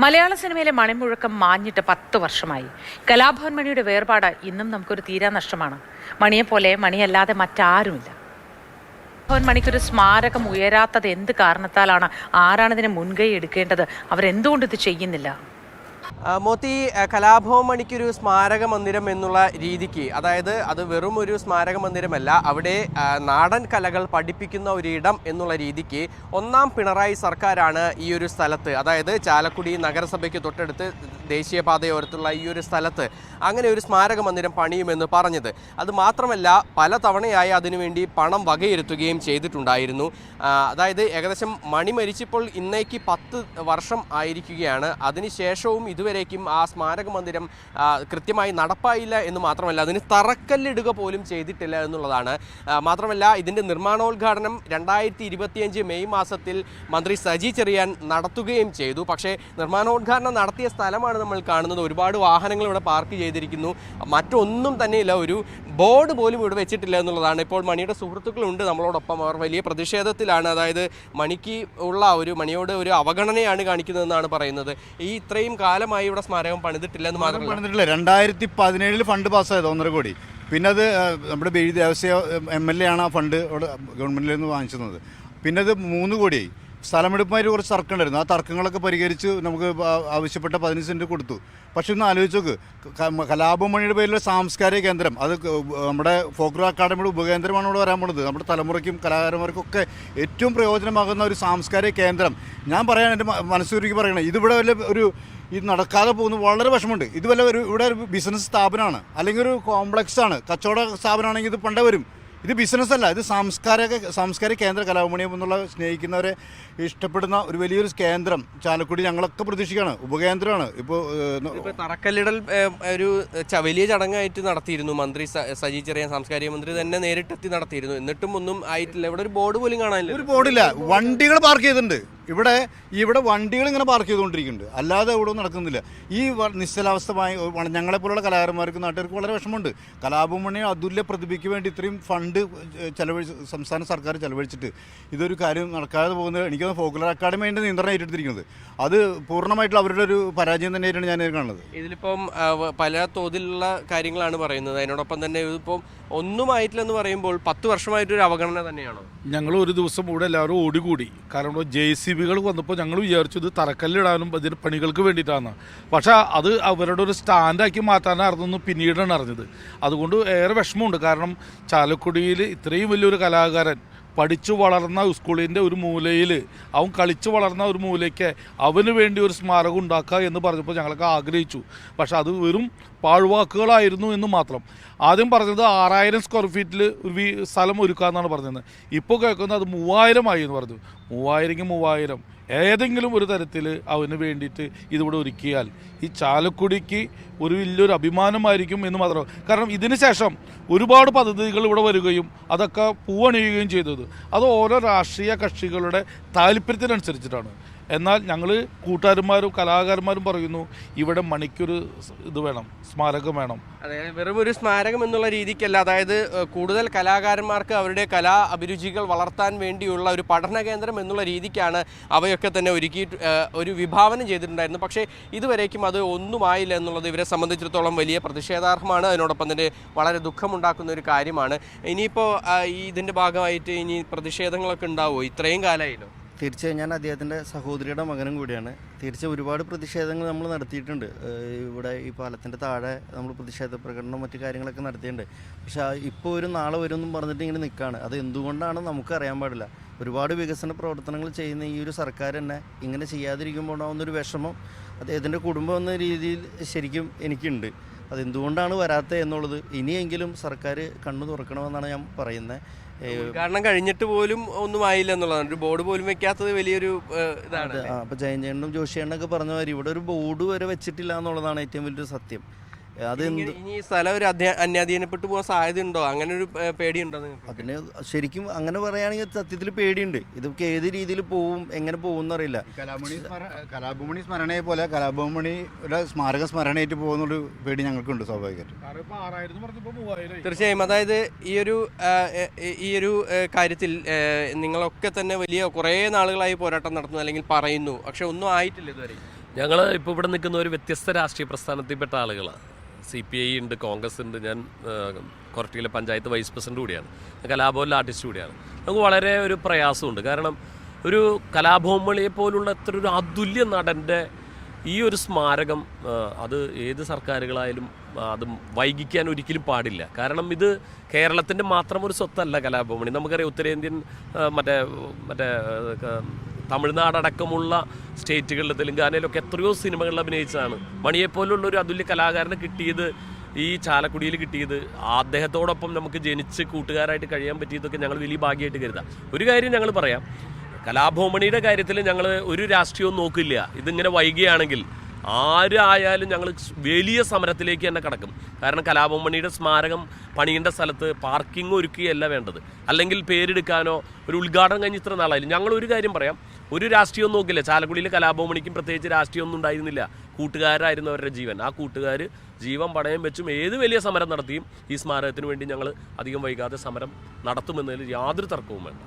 മലയാള സിനിമയിലെ മണിമുഴക്കം മാഞ്ഞിട്ട് 10 വർഷമായി. കലാഭവൻ മണിയുടെ വേർപാട് ഇന്നും നമുക്കൊരു തീരാ നഷ്ടമാണ്. മണിയെപ്പോലെ മണിയല്ലാതെ മറ്റാരുമില്ല. കലാഭവൻ മണിക്കൊരു സ്മാരകം ഉയരാത്തത് എന്ത് കാരണത്താലാണ്? ആരാണ് ഇതിന് മുൻകൈ എടുക്കേണ്ടത്? അവരെന്തുകൊണ്ട് ഇത് ചെയ്യുന്നില്ല? മോത്തി, കലാഭവൻ മണിക്കൊരു സ്മാരക മന്ദിരം എന്നുള്ള രീതിക്ക്, അതായത് അത് വെറും ഒരു സ്മാരക മന്ദിരമല്ല, അവിടെ നാടൻ കലകൾ പഠിപ്പിക്കുന്ന ഒരിടം എന്നുള്ള രീതിക്ക് ഒന്നാം പിണറായി സർക്കാരാണ് ഈ ഒരു സ്ഥലത്ത്, അതായത് ചാലക്കുടി നഗരസഭയ്ക്ക് തൊട്ടടുത്ത് ദേശീയപാതയോരത്തുള്ള ഈ ഒരു സ്ഥലത്ത് അങ്ങനെ ഒരു സ്മാരക മന്ദിരം പണിയുമെന്ന് പറഞ്ഞത്. അത് മാത്രമല്ല, പല തവണയായി അതിനുവേണ്ടി പണം വകയിരുത്തുകയും ചെയ്തിട്ടുണ്ടായിരുന്നു. അതായത് ഏകദേശം മണി മരിച്ചപ്പോൾ ഇന്നേക്ക് 10 വർഷം ആയിരിക്കുകയാണ്. അതിനുശേഷവും ഇതുവരേക്കും ആ സ്മാരക മന്ദിരം കൃത്യമായി നടപ്പായില്ല എന്ന് മാത്രമല്ല, അതിന് തറക്കല്ലിടുക പോലും ചെയ്തിട്ടില്ല എന്നുള്ളതാണ്. മാത്രമല്ല, ഇതിൻ്റെ നിർമ്മാണോദ്ഘാടനം 2025 മെയ് മാസത്തിൽ മന്ത്രി സജി ചെറിയാൻ നടത്തുകയും ചെയ്തു. പക്ഷേ നിർമ്മാണോദ്ഘാടനം നടത്തിയ സ്ഥലമാണ് നമ്മൾ കാണുന്നത്. ഒരുപാട് വാഹനങ്ങൾ ഇവിടെ പാർക്ക് ചെയ്തിരിക്കുന്നു. മറ്റൊന്നും തന്നെയില്ല, ഒരു ബോർഡ് പോലും ഇവിടെ വെച്ചിട്ടില്ല എന്നുള്ളതാണ്. ഇപ്പോൾ മണിയുടെ സുഹൃത്തുക്കളുണ്ട് നമ്മളോടൊപ്പം. അവർ വലിയ പ്രതിഷേധത്തിലാണ്. അതായത് മണിയോട് ഒരു അവഗണനയാണ് കാണിക്കുന്നതെന്നാണ് പറയുന്നത്. ഈ ഇത്രയും കാലമായി ഇവിടെ സ്മാരകം പണിതിട്ടില്ല എന്ന് മാത്രമല്ല, 2017 ഫണ്ട് പാസ്സായത് 1.5 കോടി. പിന്നെ അത് നമ്മുടെ ദേവസ്വ MLA ആണ് ആ ഫണ്ട് അവിടെ ഗവൺമെൻറ്റിൽ നിന്ന് വാങ്ങിച്ചിരുന്നത്. പിന്നെ അത് 3 കോടിയായി. സ്ഥലമെടുപ്പുമായി കുറച്ച് തർക്കം ഉണ്ടായിരുന്നു. ആ തർക്കങ്ങളൊക്കെ പരിഹരിച്ച് നമുക്ക് ആവശ്യപ്പെട്ട 15 സെൻറ്റ് കൊടുത്തു. പക്ഷെ ഒന്ന് ആലോചിച്ച് നോക്ക്, കലാഭവൻ മണിയുടെ പേരിലുള്ള സാംസ്കാരിക കേന്ദ്രം, അത് നമ്മുടെ ഫോക്ലോ അക്കാദമിയുടെ ഉപകേന്ദ്രമാണ് ഇവിടെ വരാൻ പോകുന്നത്. നമ്മുടെ തലമുറയ്ക്കും കലാകാരന്മാർക്കും ഒക്കെ ഏറ്റവും പ്രയോജനമാകുന്ന ഒരു സാംസ്കാരിക കേന്ദ്രം. ഞാൻ പറയാൻ എൻ്റെ മനസ്സൂരിക്ക് പറയണേ, ഇതിവിടെ വല്ല ഇത് നടക്കാതെ പോകുന്നത് വളരെ വിഷമമുണ്ട്. ഇത് വല്ല ഇവിടെ ഒരു ബിസിനസ് സ്ഥാപനമാണ്, അല്ലെങ്കിൽ ഒരു കോംപ്ലക്സ് ആണ്, കച്ചവട സ്ഥാപനമാണെങ്കിൽ ഇത് പണ്ടേ വരും. ഇത് ബിസിനസ്സല്ല, ഇത് സാംസ്കാരിക കേന്ദ്ര കലാഭവനിയം എന്നുള്ള സ്നേഹിക്കുന്നവരെ ഇഷ്ടപ്പെടുന്ന ഒരു വലിയൊരു കേന്ദ്രം ചാലക്കുടി ഞങ്ങളൊക്കെ പ്രതീക്ഷിക്കുകയാണ്. ഉപകേന്ദ്രമാണ്. ഇപ്പോൾ തറക്കല്ലിടൽ ഒരു വലിയ ചടങ്ങായിട്ട് നടത്തിയിരുന്നു. മന്ത്രി സജി ചെറിയാൻ, സാംസ്കാരിക മന്ത്രി തന്നെ നേരിട്ടെത്തി നടത്തിയിരുന്നു. എന്നിട്ടും ഒന്നും ആയിട്ടില്ല. ഇവിടെ ഒരു ബോർഡ് പോലും കാണാനില്ല. ഒരു ബോർഡില്ല. വണ്ടികൾ പാർക്ക് ചെയ്തിട്ടുണ്ട്. ഇവിടെ വണ്ടികൾ ഇങ്ങനെ പാർക്ക് ചെയ്തുകൊണ്ടിരിക്കുന്നുണ്ട്, അല്ലാതെ ഇവിടെ ഒന്നും നടക്കുന്നില്ല. ഈ നിശ്ചലാവസ്ഥമായി ഞങ്ങളെപ്പോലുള്ള കലാകാരന്മാർക്ക്, നാട്ടുകാർക്ക് വളരെ വിഷമമുണ്ട്. കലാഭവൻ മണി അതുല്യ പ്രതിഭയ്ക്ക് വേണ്ടി ഇത്രയും ഫണ്ട് സംസ്ഥാന സർക്കാർ ചെലവഴിച്ചിട്ട് ഇതൊരു കാര്യം നടക്കാതെ പോകുന്നത് എനിക്ക് ഫോക്കുലർ അക്കാദമി അതിൻ്റെ നിയന്ത്രണം ഏറ്റെടുത്തിരിക്കുന്നത്. അത് പൂർണ്ണമായിട്ടുള്ള അവരുടെ ഒരു പരാജയം തന്നെയായിട്ടാണ് ഞാൻ കാണുന്നത്. ഇതിലിപ്പം പല തോതിലുള്ള കാര്യങ്ങളാണ് പറയുന്നത്. അതിനോടൊപ്പം തന്നെ ഇതിപ്പം ഒന്നുമായിട്ടില്ലെന്ന് പറയുമ്പോൾ 10 വർഷമായിട്ടൊരു അവഗണന തന്നെയാണോ? ഞങ്ങൾ ഒരു ദിവസം ഇവിടെ എല്ലാവരും ഓടിക്കൂടി. കാരണം JCBകൾ വന്നപ്പോൾ ഞങ്ങൾ വിചാരിച്ചു ഇത് തറക്കല്ലിടാനും ഇതിന് പണികൾക്ക് വേണ്ടിയിട്ടാണ്. പക്ഷേ അത് അവരുടെ ഒരു സ്റ്റാൻഡാക്കി മാറ്റാനായിരുന്നു പിന്നീടാണ് അറിഞ്ഞത്. അതുകൊണ്ട് ഏറെ വിഷമമുണ്ട്. കാരണം ചാലക്കുടിയിൽ ഇത്രയും വലിയൊരു കലാകാരൻ പഠിച്ചു വളർന്ന സ്കൂളിൻ്റെ ഒരു മൂലയിൽ, അവൻ കളിച്ചു വളർന്ന ഒരു മൂലയ്ക്ക് അവന് വേണ്ടി ഒരു സ്മാരകം ഉണ്ടാക്കുക എന്ന് പറഞ്ഞപ്പോൾ ഞങ്ങളൊക്കെ ആഗ്രഹിച്ചു. പക്ഷെ അത് വെറും പാഴ്വാക്കുകളായിരുന്നു എന്ന് മാത്രം. ആദ്യം പറഞ്ഞത് 6000 സ്ക്വയർ ഫീറ്റിൽ ഒരു സ്ഥലം ഒരുക്കാമെന്നാണ് പറഞ്ഞത്. ഇപ്പോൾ കേൾക്കുന്നത് അത് 3000 ആയി എന്ന് പറഞ്ഞു. 3000 ഏതെങ്കിലും ഒരു തരത്തിൽ അവന് വേണ്ടിയിട്ട് ഇതിവിടെ ഒരുക്കിയാൽ ഈ ചാലക്കുടിക്ക് ഒരു വലിയൊരു അഭിമാനമായിരിക്കും എന്ന് മാത്രം. കാരണം ഇതിന് ശേഷം ഒരുപാട് പദ്ധതികൾ ഇവിടെ വരികയും അതൊക്കെ പൂവണിയുകയും ചെയ്തത് അത് ഓരോ രാഷ്ട്രീയ കക്ഷികളുടെ താല്പര്യത്തിനനുസരിച്ചിട്ടാണ്. എന്നാൽ ഞങ്ങൾ കൂട്ടുകാരന്മാരും കലാകാരന്മാരും പറയുന്നു, ഇവിടെ മണിക്കൊരു ഇത് വേണം, സ്മാരകം വേണം. അതായത് വെറും ഒരു സ്മാരകം എന്നുള്ള രീതിക്കല്ല, അതായത് കൂടുതൽ കലാകാരന്മാർക്ക് അവരുടെ കലാ അഭിരുചികൾ വളർത്താൻ വേണ്ടിയുള്ള ഒരു പഠന കേന്ദ്രം എന്നുള്ള രീതിക്കാണ് അവയൊക്കെ തന്നെ ഒരു വിഭാവനം ചെയ്തിട്ടുണ്ടായിരുന്നു. പക്ഷേ ഇതുവരേക്കും അത് ഒന്നുമായില്ല എന്നുള്ളത് ഇവരെ സംബന്ധിച്ചിടത്തോളം വലിയ പ്രതിഷേധാർഹമാണ്. അതിനോടൊപ്പം തന്നെ വളരെ ദുഃഖമുണ്ടാക്കുന്ന ഒരു കാര്യമാണ്. ഇനിയിപ്പോൾ ഇതിൻ്റെ ഭാഗമായിട്ട് ഇനി പ്രതിഷേധങ്ങളൊക്കെ ഉണ്ടാവുമോ? ഇത്രയും കാലമായല്ലോ. തീർച്ചയായും ഞാൻ അദ്ദേഹത്തിൻ്റെ സഹോദരിയുടെ മകനും കൂടിയാണ്. തീർച്ചയായും ഒരുപാട് പ്രതിഷേധങ്ങൾ നമ്മൾ നടത്തിയിട്ടുണ്ട്. ഇവിടെ ഈ പാലത്തിൻ്റെ താഴെ നമ്മൾ പ്രതിഷേധ പ്രകടനം മറ്റു കാര്യങ്ങളൊക്കെ നടത്തിയിട്ടുണ്ട്. പക്ഷേ ഇപ്പോൾ ഒരു നാളെ വരുമെന്നും പറഞ്ഞിട്ട് ഇങ്ങനെ നിൽക്കുകയാണ്. അത് എന്തുകൊണ്ടാണ് നമുക്ക് അറിയാൻ പാടില്ല. ഒരുപാട് വികസന പ്രവർത്തനങ്ങൾ ചെയ്യുന്ന ഈ ഒരു സർക്കാർ തന്നെ ഇങ്ങനെ ചെയ്യാതിരിക്കുമ്പോൾ ഉണ്ടാകുന്നൊരു വിഷമം അദ്ദേഹത്തിൻ്റെ കുടുംബം എന്ന രീതിയിൽ ശരിക്കും എനിക്കുണ്ട്. അതെന്തുകൊണ്ടാണ് വരാത്തത് എന്നുള്ളത് ഇനിയെങ്കിലും സർക്കാർ കണ്ണു തുറക്കണമെന്നാണ് ഞാൻ പറയുന്നത്. കാരണം കഴിഞ്ഞിട്ട് പോലും ഒന്നും ആയില്ല എന്നുള്ളതാണ്. ഒരു ബോർഡ് പോലും വെക്കാത്തത് വലിയൊരു ഇതാണ്. അപ്പോൾ ജയഞ്ചേട്ടനും ജോഷിയേട്ടനൊക്കെ പറഞ്ഞ മാതിരി ഇവിടെ ഒരു ബോർഡ് വരെ വെച്ചിട്ടില്ല എന്നുള്ളതാണ് ഏറ്റവും വലിയൊരു സത്യം. ഇനി ഈ സ്ഥലം ഒരു അന്യാധീനപ്പെട്ടു പോകാൻ സാധ്യതയുണ്ടോ? അങ്ങനെ ഒരു പേടിയുണ്ടോ? അതിന് ശരിക്കും അങ്ങനെ പറയുകയാണെങ്കിൽ സത്യത്തിൽ പേടിയുണ്ട്. ഇതൊക്കെ ഏത് രീതിയിൽ പോവും, എങ്ങനെ പോകും എന്നറിയില്ല. കലാഭവൻ മണി സ്മരണയെ പോലെ കലാഭവൻ മണിയുടെ സ്മാരക സ്മരണയായിട്ട് പോകുന്നൊരു പേടി ഞങ്ങൾക്കുണ്ട് സ്വാഭാവികമായിട്ടും. തീർച്ചയായും. അതായത് ഈ ഒരു കാര്യത്തിൽ നിങ്ങളൊക്കെ തന്നെ വലിയ കുറേ നാളുകളായി പോരാട്ടം നടത്തുന്നു അല്ലെങ്കിൽ പറയുന്നു, പക്ഷെ ഒന്നും ആയിട്ടില്ല ഇതുവരെ. ഞങ്ങൾ ഇപ്പോൾ ഇവിടെ നിൽക്കുന്ന ഒരു വ്യത്യസ്ത രാഷ്ട്രീയ പ്രസ്ഥാനത്തിൽപ്പെട്ട ആളുകളാണ്. CPI ഉണ്ട്, കോൺഗ്രസ് ഉണ്ട്, ഞാൻ കൊരട്ടിയിലെ പഞ്ചായത്ത് വൈസ് പ്രസിഡന്റ് കൂടിയാണ്, കലാഭവനിലെ ആർട്ടിസ്റ്റ് കൂടിയാണ്. നമുക്ക് വളരെ ഒരു പ്രയാസമുണ്ട്. കാരണം ഒരു കലാഭവൻ മണിയെ പോലുള്ള അത്ര ഒരു അതുല്യ നടൻ്റെ ഈ ഒരു സ്മാരകം അത് ഏത് സർക്കാരുകളായാലും അത് വൈകിക്കാൻ ഒരിക്കലും പാടില്ല. കാരണം ഇത് കേരളത്തിൻ്റെ മാത്രം ഒരു സ്വത്തല്ല കലാഭവൻ മണി. നമുക്കറിയാം ഉത്തരേന്ത്യൻ മറ്റേ തമിഴ്നാടടക്കമുള്ള സ്റ്റേറ്റുകളിൽ തെലുങ്കാനയിലൊക്കെ എത്രയോ സിനിമകളിൽ അഭിനയിച്ചതാണ്. മണിയെപ്പോലുള്ള ഒരു അതുല്യ കലാകാരനെ കിട്ടിയത്, ഈ ചാലക്കുടിയിൽ കിട്ടിയത്, അദ്ദേഹത്തോടൊപ്പം നമുക്ക് ജനിച്ച് കൂട്ടുകാരായിട്ട് കഴിയാൻ പറ്റിയതൊക്കെ ഞങ്ങൾ വലിയ ഭാഗ്യമായിട്ട് കരുതാം. ഒരു കാര്യം ഞങ്ങൾ പറയാം, കലാഭവൻ മണിയുടെ കാര്യത്തിൽ ഞങ്ങൾ ഒരു രാഷ്ട്രീയവും നോക്കില്ല. ഇതിങ്ങനെ വൈകിയാണെങ്കിൽ ആരായാലും ഞങ്ങൾ വലിയ സമരത്തിലേക്ക് തന്നെ കടക്കും. കാരണം കലാഭവൻ മണിയുടെ സ്മാരകം പണിയേണ്ട സ്ഥലത്ത് പാർക്കിംഗ് ഒരുക്കുകയല്ല വേണ്ടത്, അല്ലെങ്കിൽ പേരെടുക്കാനോ ഒരു ഉദ്ഘാടനം കഴിഞ്ഞ് ഇത്ര നാളായാലും. ഞങ്ങൾ ഒരു കാര്യം പറയാം, ഒരു രാഷ്ട്രീയവും നോക്കില്ല. ചാലക്കുടിയിൽ കലാഭവൻ മണിക്കും പ്രത്യേകിച്ച് രാഷ്ട്രീയമൊന്നും ഉണ്ടായിരുന്നില്ല. കൂട്ടുകാരായിരുന്നു അവരുടെ ജീവൻ. ആ കൂട്ടുകാർ ജീവൻ പണയം വെച്ചും ഏത് വലിയ സമരം നടത്തിയും ഈ സ്മാരകത്തിന് വേണ്ടി ഞങ്ങൾ അധികം വൈകാതെ സമരം നടത്തുമെന്നതിൽ യാതൊരു തർക്കവും വേണ്ട.